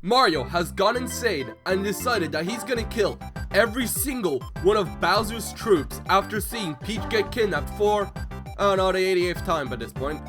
Mario has gone insane and decided that he's gonna kill every single one of Bowser's troops after seeing Peach get kidnapped for, I don't know, the 88th time by this point.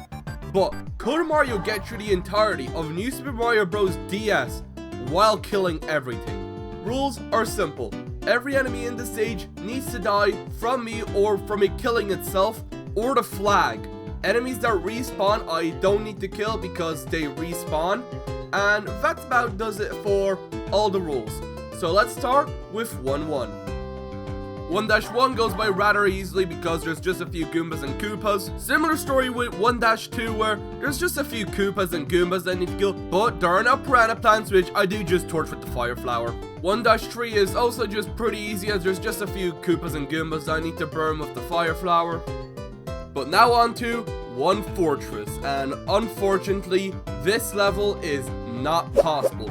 But could Mario get through the entirety of New Super Mario Bros. DS while killing everything? Rules are simple. Every enemy in the stage needs to die from me or from it killing itself or the flag. Enemies that respawn I don't need to kill because they respawn. And that's about does it for all the rules. So let's start with 1-1. 1-1 goes by rather easily because there's just a few Goombas and Koopas. Similar story with 1-2 where there's just a few Koopas and Goombas that I need to kill, but there are no Piranha Plants which I do just torch with the Fire Flower. 1-3 is also just pretty easy as there's just a few Koopas and Goombas that I need to burn with the Fire Flower. But now on to 1 Fortress, and unfortunately this level is not possible.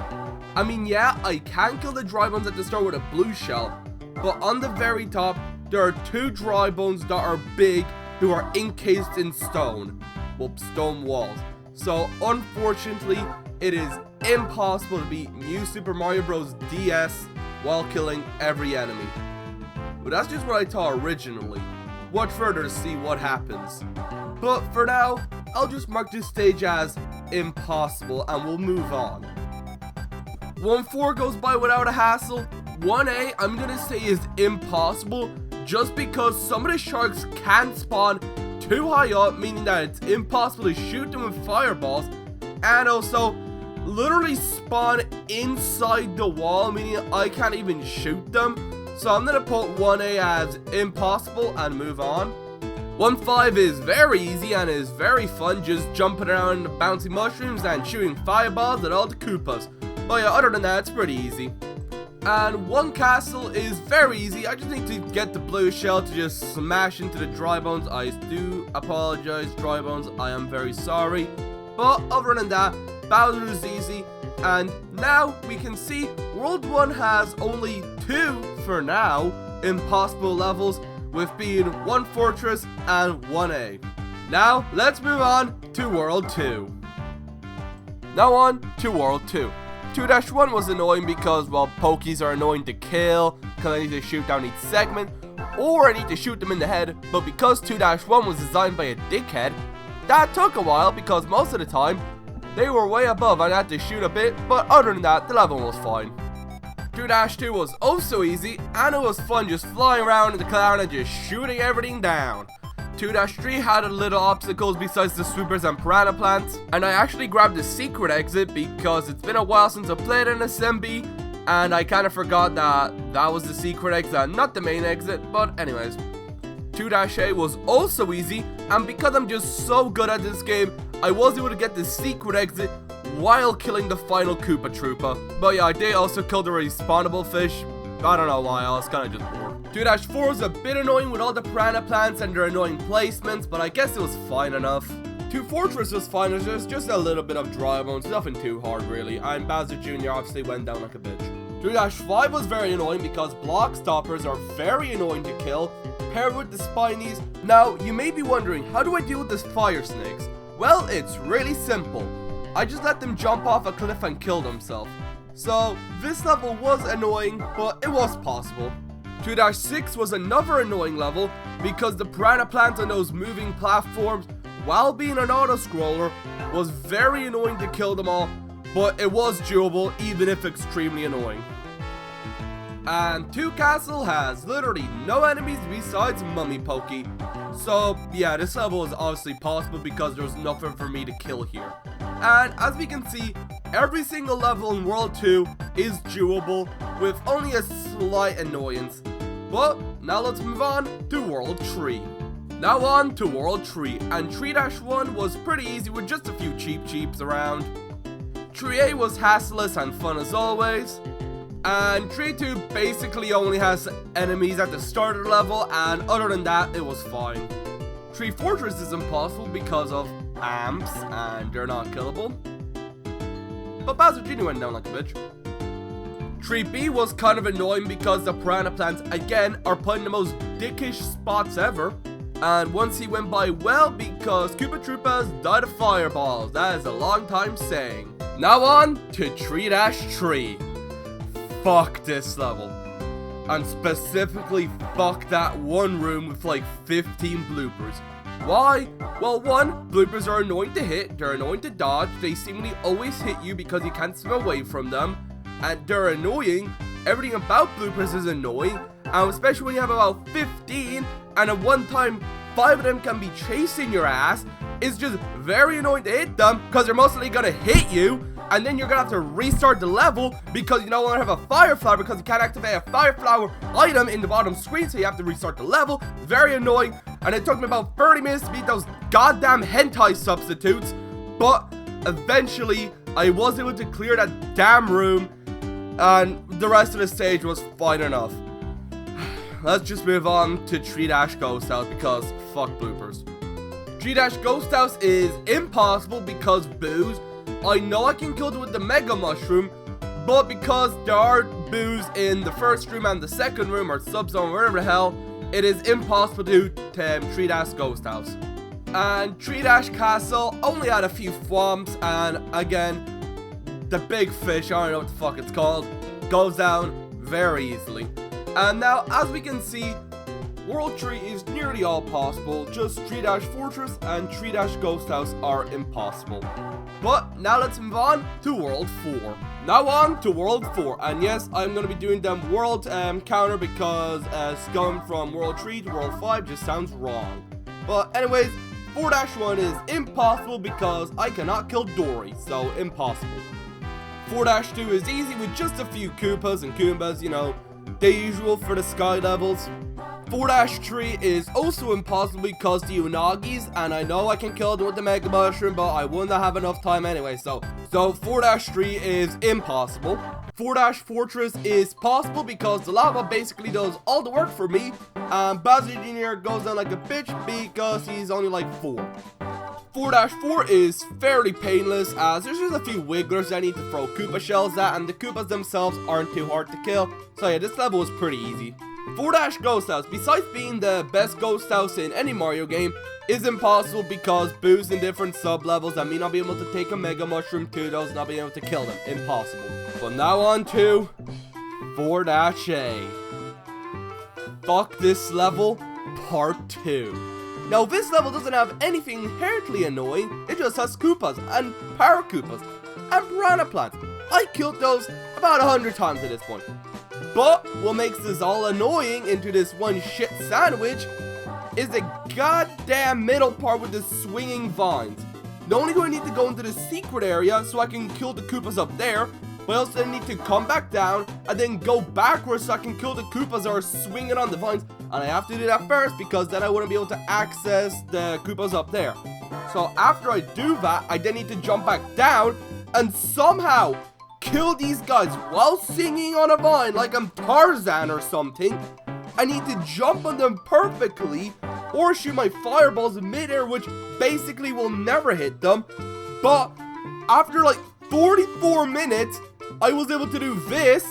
I mean, yeah, I can kill the dry bones at the start with a blue shell, but on the very top there are 2 dry bones that are big who are encased in stone. Well, stone walls. So unfortunately it is impossible to beat New Super Mario Bros. DS while killing every enemy. But that's just what I thought originally. Watch further to see what happens. But for now, I'll just mark this stage as impossible and we'll move on. 1-4 goes by without a hassle. 1A I'm gonna say is impossible just because some of the sharks can spawn too high up, meaning that it's impossible to shoot them with fireballs, and also literally spawn inside the wall, meaning I can't even shoot them. So I'm gonna put 1A as impossible and move on. 1-5 is very easy and is very fun, just jumping around the bouncy mushrooms and shooting fireballs at all the Koopas. But yeah, other than that, it's pretty easy. And 1 Castle is very easy. I just need to get the blue shell to just smash into the dry bones. I do apologize, dry bones, I am very sorry. But other than that, Bowser is easy. And now we can see World 1 has only 2, for now, impossible levels, with being 1 Fortress and 1A. Now, let's move on to World 2. Now on to World 2. 2-1 was annoying because, well, Pokies are annoying to kill, because I need to shoot down each segment, or I need to shoot them in the head, but because 2-1 was designed by a dickhead, that took a while because most of the time, they were way above and I had to shoot a bit, but other than that, the level was fine. 2-2 was also easy, and it was fun just flying around in the cloud and just shooting everything down. 2-3 had a little obstacles besides the swoopers and Piranha Plants, and I actually grabbed the secret exit because it's been a while since I played an SMB, and I kind of forgot that that was the secret exit and not the main exit, but anyways. 2-8 was also easy, and because I'm just so good at this game, I was able to get the secret exit while killing the final Koopa Trooper. But yeah, I did also kill the respawnable fish. I don't know why, I was kind of just bored. 2-4 is a bit annoying with all the Piranha Plants and their annoying placements, but I guess it was fine enough. 2 Fortress was fine, there's just a little bit of dry bones, nothing too hard really, and Bowser Jr. obviously went down like a bitch. 2-5 was very annoying because block stoppers are very annoying to kill, paired with the Spinies. Now, you may be wondering, how do I deal with the fire snakes? Well, it's really simple. I just let them jump off a cliff and kill themselves. So, this level was annoying, but it was possible. 2-6 was another annoying level because the Piranha Plants on those moving platforms, while being an auto-scroller, was very annoying to kill them all, but it was doable even if extremely annoying. And 2 Castle has literally no enemies besides Mummy Pokey. So yeah, this level is obviously possible because there's nothing for me to kill here. And as we can see, every single level in World 2 is doable with only a slight annoyance. But now let's move on to World 3. Now on to World 3, and 3-1 was pretty easy with just a few cheeps around. 3A was hassleless and fun as always. And 3-2 basically only has enemies at the start of the level, and other than that, it was fine. 3 Fortress is impossible because of amps, and they're not killable. But Bowser Jr. went down like a bitch. 3B was kind of annoying because the Piranha Plants, again, are put in the most dickish spots ever. And once he went by, well, because Koopa Troopas died of fireballs. That is a long time saying. Now on to 3-3. Fuck this level. And specifically fuck that one room with like 15 bloopers. Why? Well, one, bloopers are annoying to hit, they're annoying to dodge, they seemingly always hit you because you can't swim away from them, and they're annoying. Everything about bloopers is annoying, and especially when you have about 15, and at one time 5 of them can be chasing your ass. It's just very annoying to hit them because they're mostly gonna hit you, and then you're gonna have to restart the level because you no longer have a fire flower because you can't activate a fire flower item in the bottom screen, so you have to restart the level. Very annoying, and it took me about 30 minutes to beat those goddamn hentai substitutes, but eventually I was able to clear that damn room, and the rest of the stage was fine enough. Let's just move on to 3-Ghost House because fuck bloopers. 3-Ghost House is impossible because boos. I know I can kill it with the Mega Mushroom, but because there are boos in the first room and the second room, or subzone, wherever the hell, it is impossible to do 3-Ghost House. And 3-Castle only had a few thwomps, and again, the big fish, I don't know what the fuck it's called, goes down very easily. And now, as we can see, World 3 is nearly all possible, just 3-Fortress and 3-Ghost House are impossible. But now let's move on to World 4. Now on to World 4, and yes, I'm going to be doing them World counter because going from World 3 to World 5 just sounds wrong. But anyways, 4-1 is impossible because I cannot kill Dory, so impossible. 4-2 is easy with just a few Koopas and Goombas, you know, the usual for the sky levels. 4-3 is also impossible because the Unagis, and I know I can kill them with the Mega Mushroom, but I wouldn't have enough time anyway, so 4-3 is impossible. 4-Fortress is possible because the lava basically does all the work for me, and Bowser Jr. goes down like a bitch because he's only like 4. 4-4 is fairly painless as there's just a few wigglers I need to throw Koopa shells at, and the Koopas themselves aren't too hard to kill, so yeah, this level is pretty easy. 4-Ghost House, besides being the best ghost house in any Mario game, is impossible because boos in different sub-levels and me not being able to take a Mega Mushroom to those, not being able to kill them. Impossible. But now on to 4-A. Fuck this level, part 2. Now this level doesn't have anything inherently annoying, it just has Koopas and Para-Koopas and Piranha Plants. I killed those about 100 times at this point. But what makes this all annoying into this one shit sandwich is the goddamn middle part with the swinging vines. Not only do I need to go into the secret area so I can kill the Koopas up there, but I also need to come back down and then go backwards so I can kill the Koopas that are swinging on the vines. And I have to do that first because then I wouldn't be able to access the Koopas up there. So after I do that, I then need to jump back down and somehow kill these guys while singing on a vine like I'm Tarzan or something. I need to jump on them perfectly or shoot my fireballs in midair, which basically will never hit them. But after like 44 minutes, I was able to do this.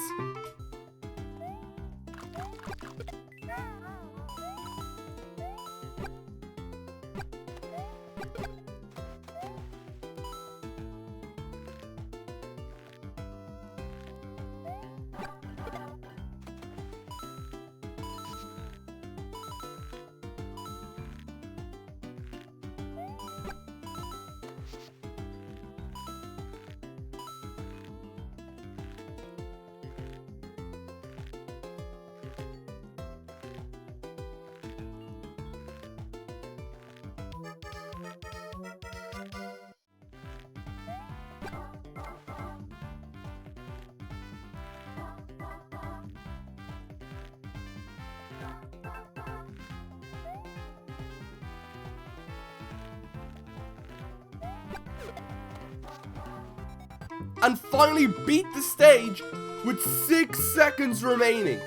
And finally beat the stage with 6 seconds remaining.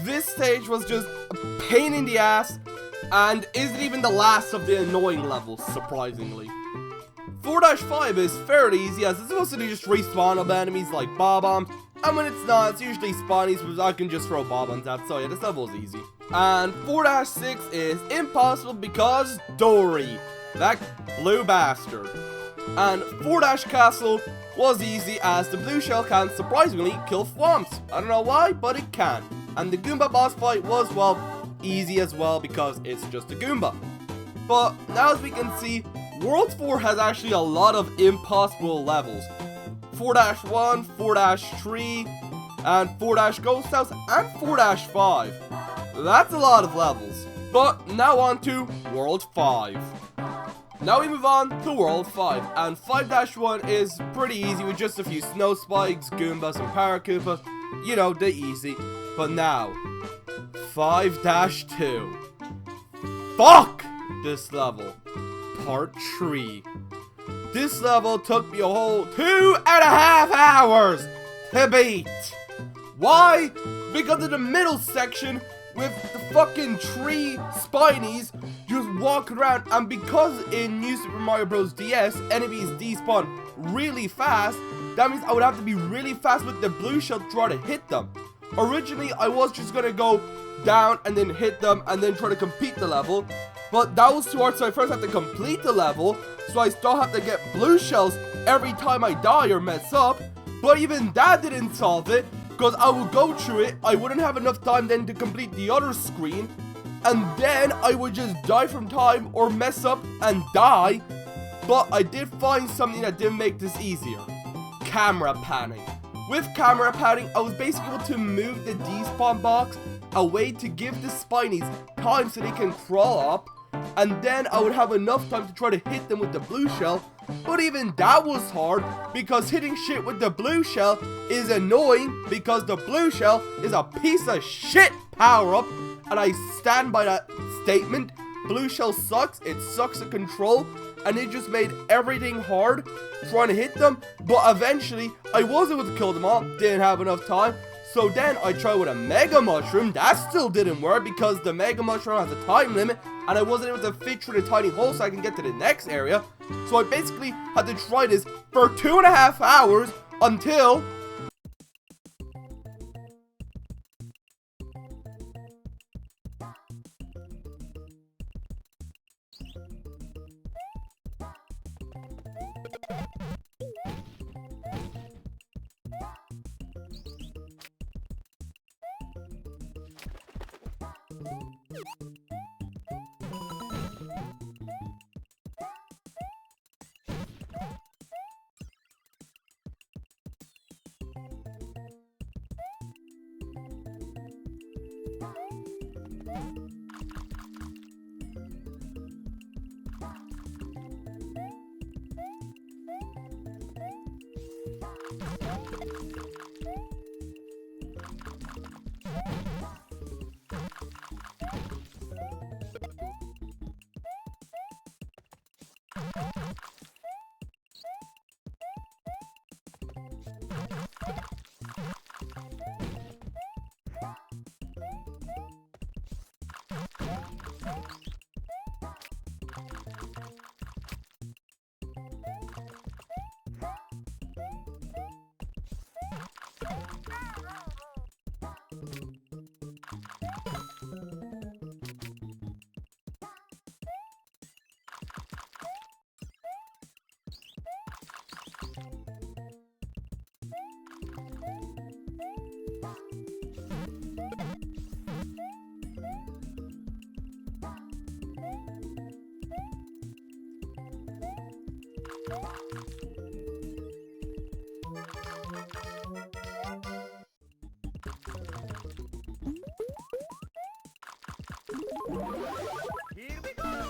This stage was just a pain in the ass and isn't even the last of the annoying levels, surprisingly. 4-5 is fairly easy as it's supposed to just respawn of enemies like Bob-ombs, and when it's not, it's usually spawnies, but I can just throw Bob-ombs at, so yeah, this level is easy. And 4-6 is impossible because Dory, that blue bastard. And 4-Castle was easy, as the blue shell can surprisingly kill swamps. I don't know why, but it can. And the Goomba boss fight was, well, easy as well because it's just a Goomba. But now as we can see, World 4 has actually a lot of impossible levels. 4-1, 4-3, and 4-Ghost House, and 4-5. That's a lot of levels. But now on to World 5. Now we move on to World 5, and 5-1 is pretty easy with just a few snow spikes, Goombas, and Paracoopas. You know, the easy. But now, 5-2. Fuck this level. Part 3. This level took me a whole 2.5 hours to beat. Why? Because of the middle section with the fucking tree spinies just walking around, and because in New Super Mario Bros. DS enemies despawn really fast, that means I would have to be really fast with the blue shell to try to hit them. Originally, I was just gonna go down and then hit them and then try to complete the level, but that was too hard, so I first have to complete the level, so I still have to get blue shells every time I die or mess up. But even that didn't solve it, because I would go through it, I wouldn't have enough time then to complete the other screen, and then I would just die from time or mess up and die. But I did find something that did make this easier. Camera panning. With camera panning, I was basically able to move the despawn box away to give the spinies time so they can crawl up, and then I would have enough time to try to hit them with the blue shell. But even that was hard, because hitting shit with the blue shell is annoying, because the blue shell is a piece of shit power-up, and I stand by that statement. Blue shell sucks, it sucks to control, and it just made everything hard trying to hit them. But eventually, I was able to kill them all, didn't have enough time. So then I tried with a Mega Mushroom. That still didn't work because the Mega Mushroom has a time limit, and I wasn't able to fit through the tiny hole so I can get to the next area. So I basically had to try this for 2.5 hours until... Here we go!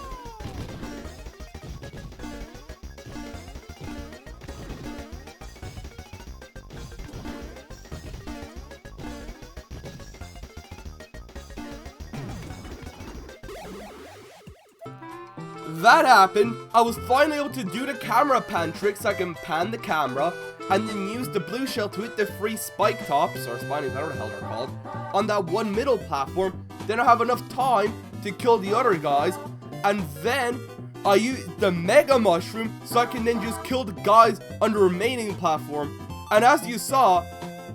That happened. I was finally able to do the camera pan trick so I can pan the camera and then use the blue shell to hit the three spike tops, or spinies, whatever the hell they're called, on that one middle platform. Then I have enough time to kill the other guys, and then I use the Mega Mushroom so I can then just kill the guys on the remaining platform. And as you saw,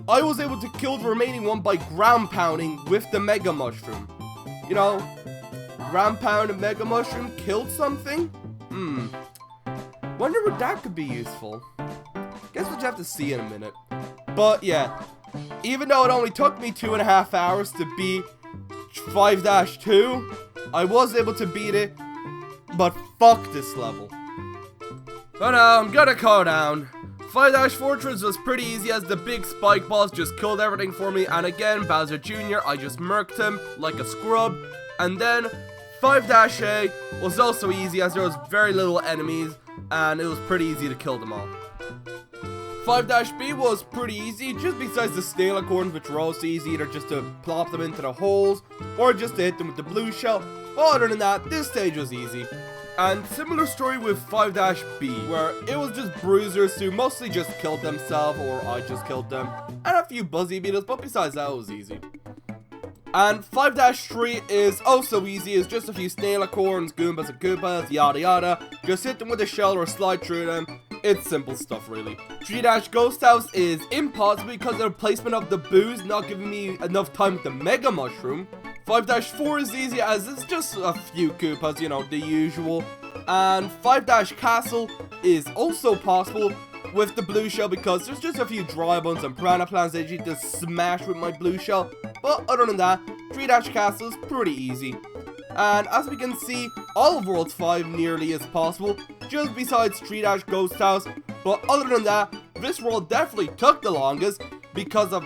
I was able to kill the remaining one by ground pounding with the Mega Mushroom. You know, ground pound and Mega Mushroom killed something? Wonder what that could be useful. Guess we'll have to see in a minute. But yeah, even though it only took me 2.5 hours to beat 5-2, I was able to beat it, but fuck this level. But I'm gonna calm down. 5-Fortress was pretty easy as the big spike balls just killed everything for me, and again, Bowser Jr., I just murked him like a scrub. And then 5-A was also easy as there was very little enemies, and it was pretty easy to kill them all. 5-B was pretty easy, just besides the snail acorns, which were also easy, either just to plop them into the holes, or just to hit them with the blue shell. But other than that, this stage was easy. And similar story with 5-B, where it was just bruisers who mostly just killed themselves, or I just killed them, and a few buzzy beetles, but besides that, it was easy. And 5-3 is also easy, it's just a few snail acorns, goombas and koopas, yada yada, just hit them with a shell or slide through them. It's simple stuff, really. 3-Ghost House is impossible because of the placement of the booze not giving me enough time with the Mega Mushroom. 5-4 is easy as it's just a few Koopas, you know, the usual. And 5-Castle is also possible with the blue shell because there's just a few dry bones and piranha plants that you need to smash with my blue shell. But other than that, 3-Castle is pretty easy. And as we can see, all of World 5 nearly is possible, just besides 3-Ghost House. But other than that, this world definitely took the longest because of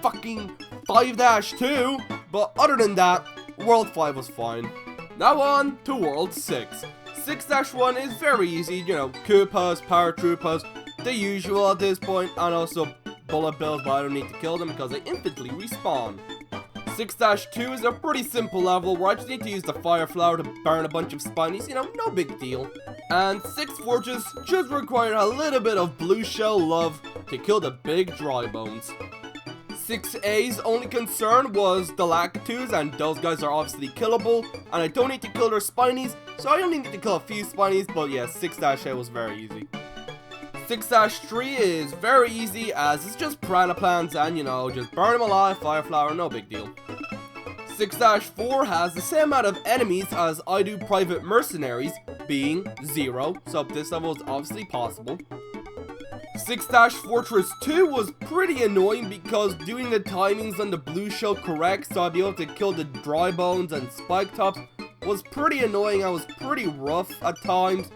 fucking 5-2. But other than that, World 5 was fine. Now on to World 6. 6-1 is very easy, you know, Koopas, Paratroopers, the usual at this point, and also bullet bills, but I don't need to kill them because they instantly respawn. 6-2 is a pretty simple level where I just need to use the fire flower to burn a bunch of spinies, you know, no big deal. And 6-Fortress just required a little bit of blue shell love to kill the big dry bones. 6A's only concern was the Lakitus, and those guys are obviously killable, and I don't need to kill their spinies, so I only need to kill a few spinies, but yeah, 6-A was very easy. 6-3 is very easy as it's just piranha plants and, you know, just burn them alive, fire flower, no big deal. 6-4 has the same amount of enemies as I do private mercenaries, being 0, so this level is obviously possible. 6-Fortress 2 was pretty annoying because doing the timings on the blue shell correct so I'd be able to kill the dry bones and spike tops was pretty annoying. I was pretty rough at times.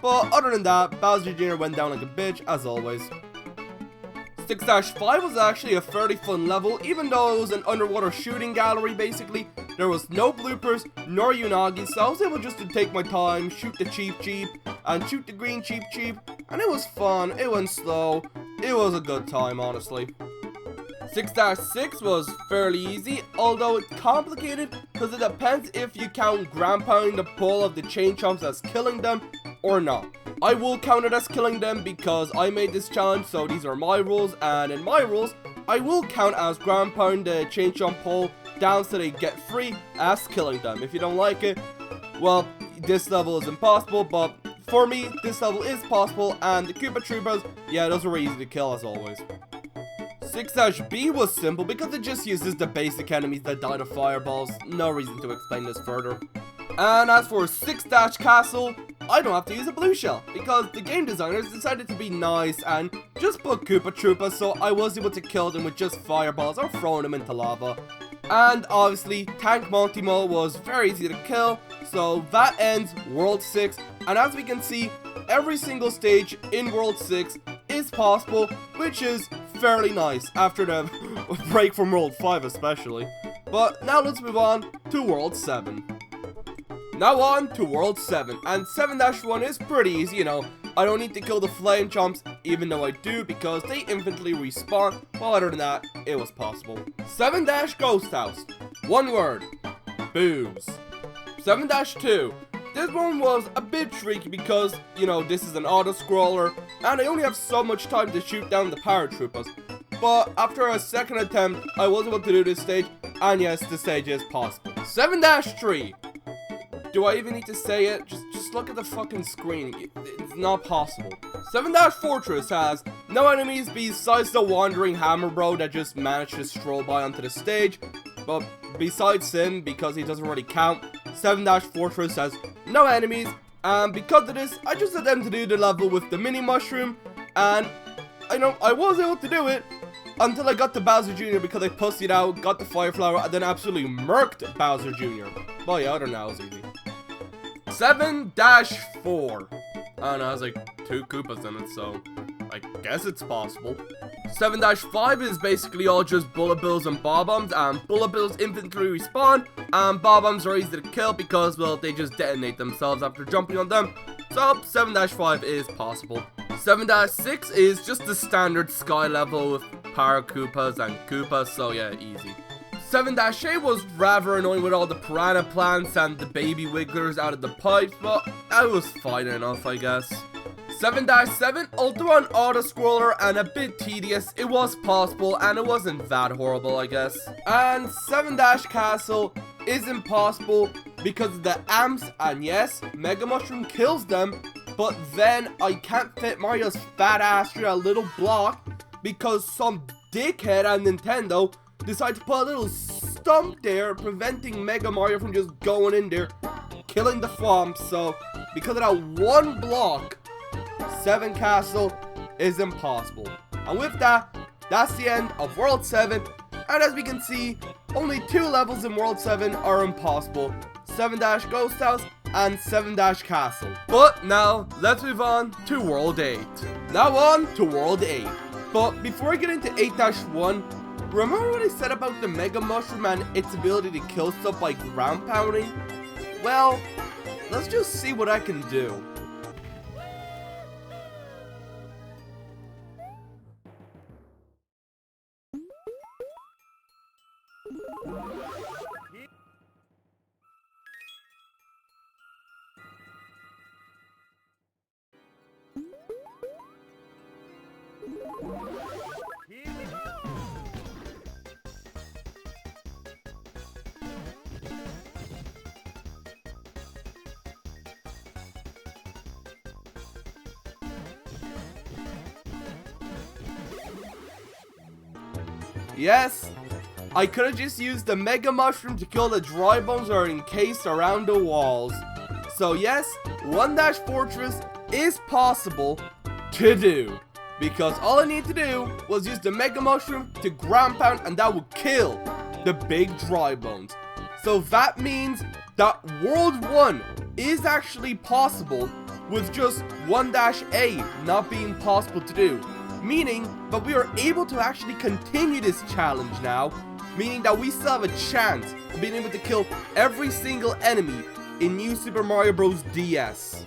But other than that, Bowser Jr. went down like a bitch, as always. 6-5 was actually a fairly fun level, even though it was an underwater shooting gallery, basically. There was no bloopers, nor Unagi, so I was able just to take my time, shoot the cheap, and shoot the green cheap, and it was fun, it went slow, it was a good time, honestly. 6-6 was fairly easy, although it's complicated, because it depends if you count ground pounding the pull of the chain chomps as killing them, or not. I will count it as killing them because I made this challenge, so these are my rules, and in my rules, I will count as ground pound the chain chomp pull down so they get free as killing them. If you don't like it, well, this level is impossible, but for me, this level is possible, and the Koopa Troopers, yeah, those are easy to kill as always. 6-B was simple because it just uses the basic enemies that die to fireballs, no reason to explain this further. And as for 6-Castle, I don't have to use a blue shell, because the game designers decided to be nice and just put Koopa Troopas so I was able to kill them with just fireballs or throwing them into lava. And obviously, Tank Monty Mo was very easy to kill, so that ends World 6, and as we can see, every single stage in World 6 is possible, which is fairly nice, after the break from World 5 especially. But now let's move on to World 7. Now on to World 7, and 7-1 is pretty easy, you know, I don't need to kill the flame chomps, even though I do because they infinitely respawn, but other than that, it was possible. 7-Ghost House, one word, booze. 7-2, this one was a bit tricky because, you know, this is an auto-scroller, and I only have so much time to shoot down the paratroopers. But after a second attempt, I was able to do this stage, and yes, the stage is possible. 7-3. Do I even need to say it? Just look at the fucking screen. It's not possible. 7-Fortress has no enemies besides the wandering hammer bro that just managed to stroll by onto the stage. But besides him, because he doesn't really count, 7-Fortress has no enemies. And because of this, I just attempt to do the level with the mini mushroom. And I know I was able to do it until I got to Bowser Jr. because I pussied out, got the Fire Flower, and then absolutely murked Bowser Jr. But yeah, I don't know, it was easy. 7-4. I don't know, it has like 2 Koopas in it, so I guess it's possible. 7-5 is basically all just Bullet Bills and Bob-Ombs, and Bullet Bills instantly respawn, and Bob-Ombs are easy to kill because, well, they just detonate themselves after jumping on them. So 7-5 is possible. 7-6 is just the standard sky level with Power Koopas and Koopas, so yeah, easy. 7-8 was rather annoying with all the piranha plants and the baby wigglers out of the pipes, but that was fine enough, I guess. 7-7, although an auto-scroller and a bit tedious, it was possible and it wasn't that horrible, I guess. And 7-Castle is impossible because of the amps, and yes, Mega Mushroom kills them, but then I can't fit Mario's fat ass through a little block because some dickhead at Nintendo decided to put a little stump there, preventing Mega Mario from just going in there, killing the Thwomp. So because of that one block, 7-Castle is impossible. And with that, that's the end of World 7. And as we can see, only 2 levels in World 7 are impossible. 7-Ghost House and 7-Castle. But now, let's move on to World 8. Now on to World 8. But before I get into 8-1, remember what I said about the Mega Mushroom and its ability to kill stuff by ground pounding? Well, let's just see what I can do. Yes, I could have just used the Mega Mushroom to kill the dry bones that are encased around the walls. So yes, 1-Fortress is possible to do, because all I need to do was use the Mega Mushroom to ground pound, and that would kill the big dry bones. So that means that World 1 is actually possible with just 1-A not being possible to do. Meaning that we are able to actually continue this challenge now, meaning that we still have a chance of being able to kill every single enemy in New Super Mario Bros. DS.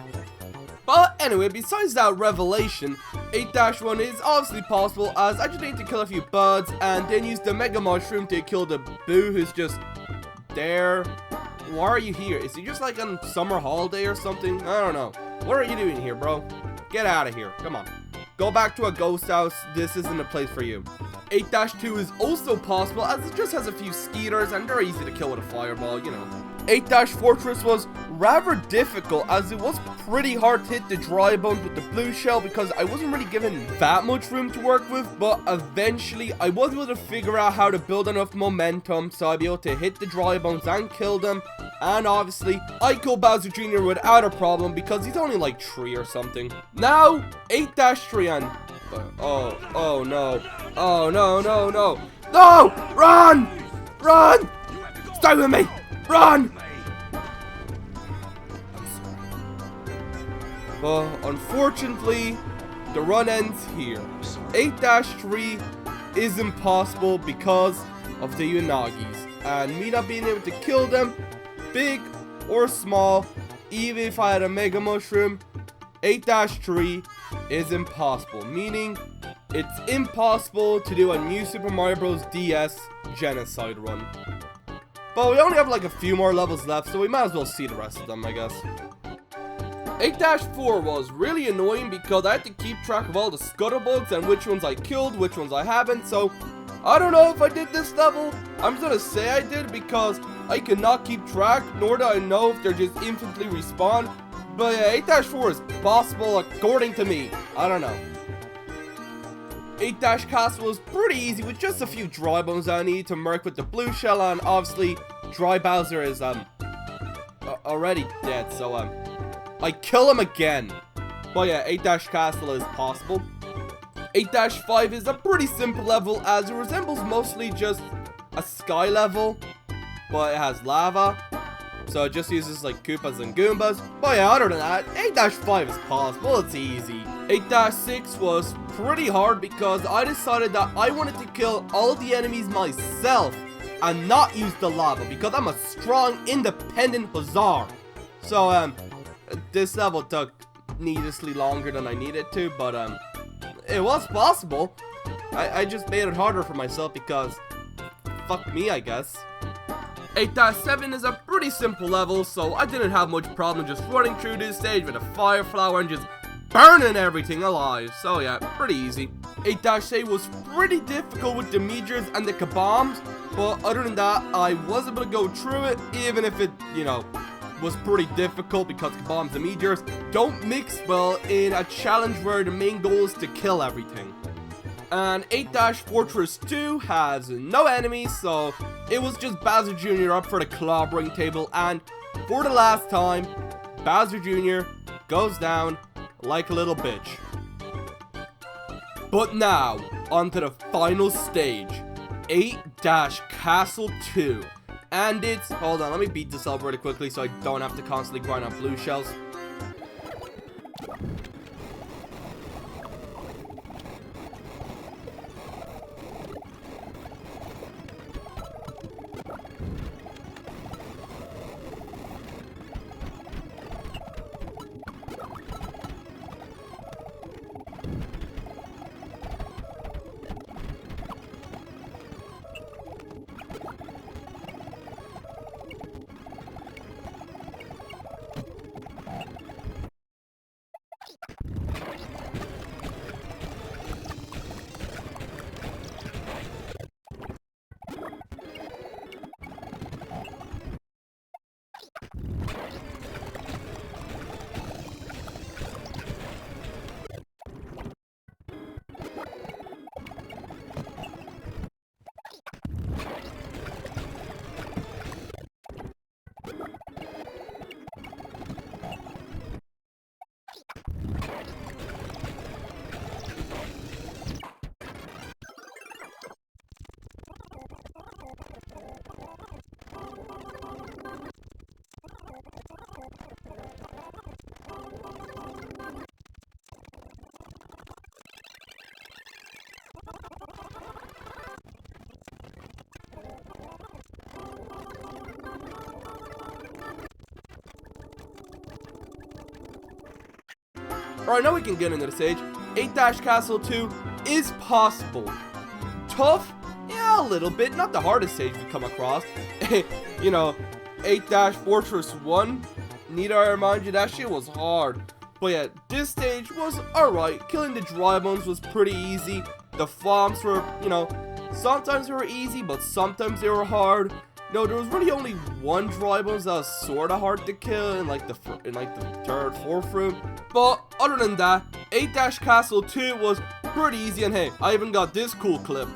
But anyway, besides that revelation, 8-1 is obviously possible, as I just need to kill a few buds and then use the Mega Mushroom to kill the Boo who's just there. Why are you here? Is he just like on summer holiday or something? I don't know. What are you doing here, bro? Get out of here. Come on. Go back to a ghost house. This isn't a place for you. 8-2 is also possible, as it just has a few skeeters and they're easy to kill with a fireball, you know. 8-Fortress was rather difficult, as it was pretty hard to hit the dry bones with the blue shell because I wasn't really given that much room to work with, but eventually I was able to figure out how to build enough momentum so I'd be able to hit the dry bones and kill them. And obviously, I killed Bowser Jr. without a problem because he's only like 3 or something. Now, 8-3 and... Oh no. Oh no, no, no. No! Run! Run! Stay with me! Run! But unfortunately, the run ends here. 8-3 is impossible because of the Unagis, and me not being able to kill them, big or small, even if I had a Mega Mushroom. 8-3 is impossible, meaning it's impossible to do a New Super Mario Bros. DS Genocide run. But we only have like a few more levels left, so we might as well see the rest of them, I guess. 8-4 was really annoying because I had to keep track of all the scuttlebugs and which ones I killed, which ones I haven't, so I don't know if I did this level. I'm just gonna say I did because I cannot keep track, nor do I know if they're just infinitely respawn. But yeah, 8-4 is possible according to me. I don't know. 8-Castle was pretty easy with just a few dry bones I need to murk with the blue shell, and obviously Dry Bowser is already dead, so I kill him again. But yeah, 8-Castle is possible. 8-5 is a pretty simple level as it resembles mostly just a sky level, but it has lava. So it just uses like Koopas and Goombas. But yeah, other than that, 8-5 is possible, it's easy. 8-6 was pretty hard because I decided that I wanted to kill all the enemies myself and not use the lava because I'm a strong, independent hussar. So this level took needlessly longer than I needed to, but it was possible. I just made it harder for myself because fuck me, I guess. 8-7 is a pretty simple level, so I didn't have much problem just running through this stage with a fire flower and just burning everything alive. So yeah, pretty easy. 8-8 was pretty difficult with the meteors and the kabombs, but other than that, I was able to go through it, even if it, you know, was pretty difficult because kabombs and meteors don't mix well in a challenge where the main goal is to kill everything. And 8-Fortress 2 has no enemies, so it was just Bowser Jr. up for the clobbering table, and for the last time, Bowser Jr. goes down like a little bitch. But now, onto the final stage, 8-Castle 2. And it's, hold on, let me beat this up really quickly so I don't have to constantly grind on blue shells. Alright, now we can get into the stage. 8-Castle 2 is possible. Tough? Yeah, a little bit. Not the hardest stage we come across. You know, 8-Fortress 1, need I remind you, that shit was hard. But yeah, this stage was alright. Killing the dry bones was pretty easy. The Thwomps were, you know, sometimes they were easy, but sometimes they were hard. No, there was really only one dry bones that was sorta hard to kill in like the third, fourth room. But other than that, 8-Castle 2 was pretty easy, and hey, I even got this cool clip.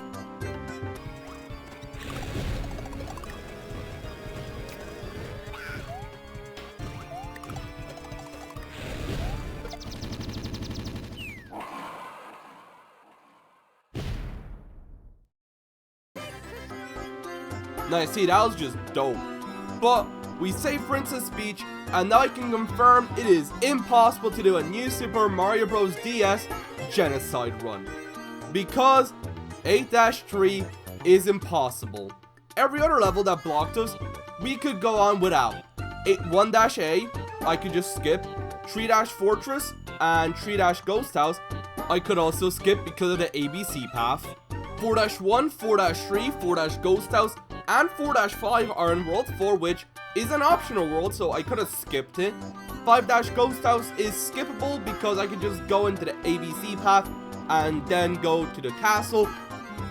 Now, see, that was just dope. But we saved Princess Peach, and now I can confirm it is impossible to do a new Super Mario Bros. DS genocide run. Because 8-3 is impossible. Every other level that blocked us, we could go on without. 1-A, I could just skip. 3-Fortress and 3-Ghost House, I could also skip because of the ABC path. 4-1, 4-3, 4-Ghost House, and 4-5 are in World 4, which is an optional world, so I could have skipped it. 5-Ghost House is skippable because I could just go into the ABC path and then go to the castle.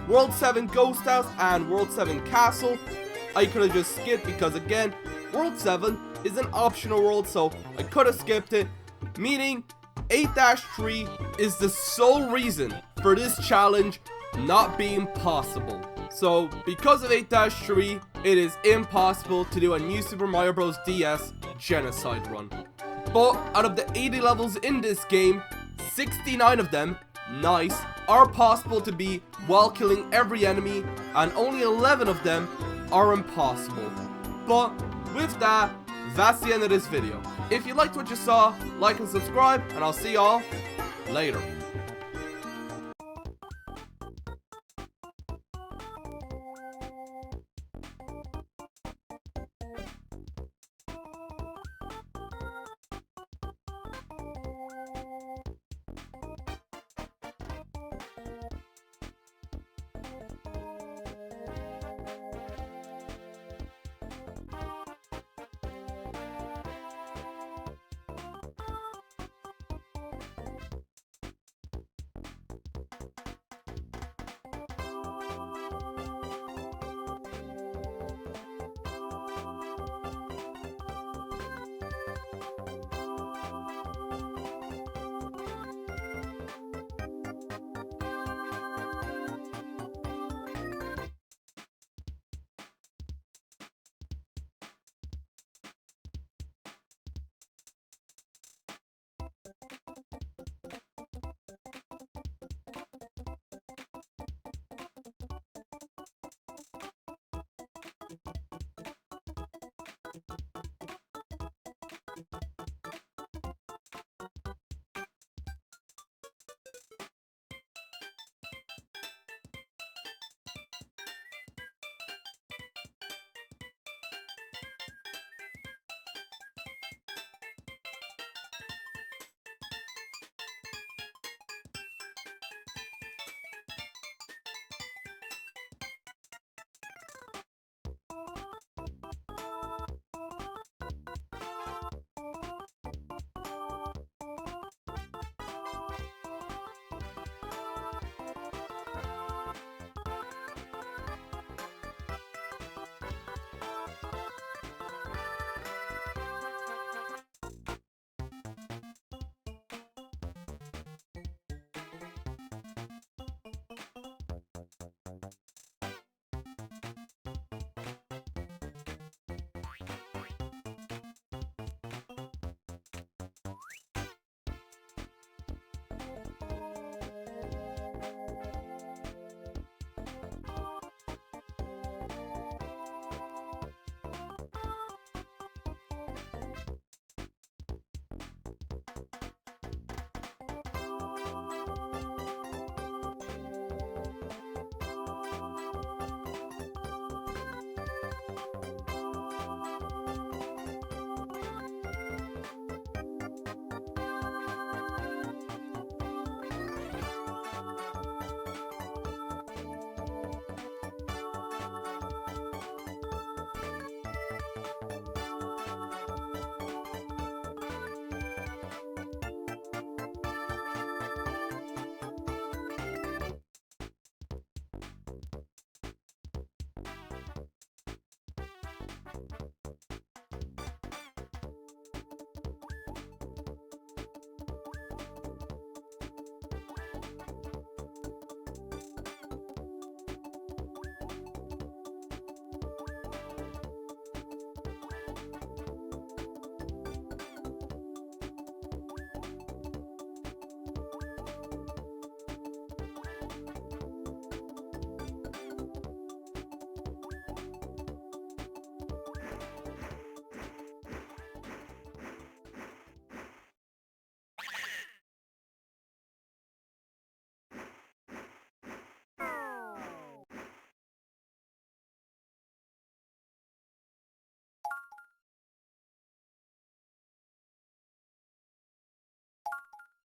World 7 Ghost House and World 7 Castle, I could have just skipped because, again, World 7 is an optional world, so I could have skipped it. Meaning, 8-3 is the sole reason for this challenge not being possible. So, because of 8-3, it is impossible to do a new Super Mario Bros. DS genocide run. But out of the 80 levels in this game, 69 of them nice, are possible to beat while killing every enemy, and only 11 of them are impossible. But with that, that's the end of this video. If you liked what you saw, like and subscribe, and I'll see y'all later.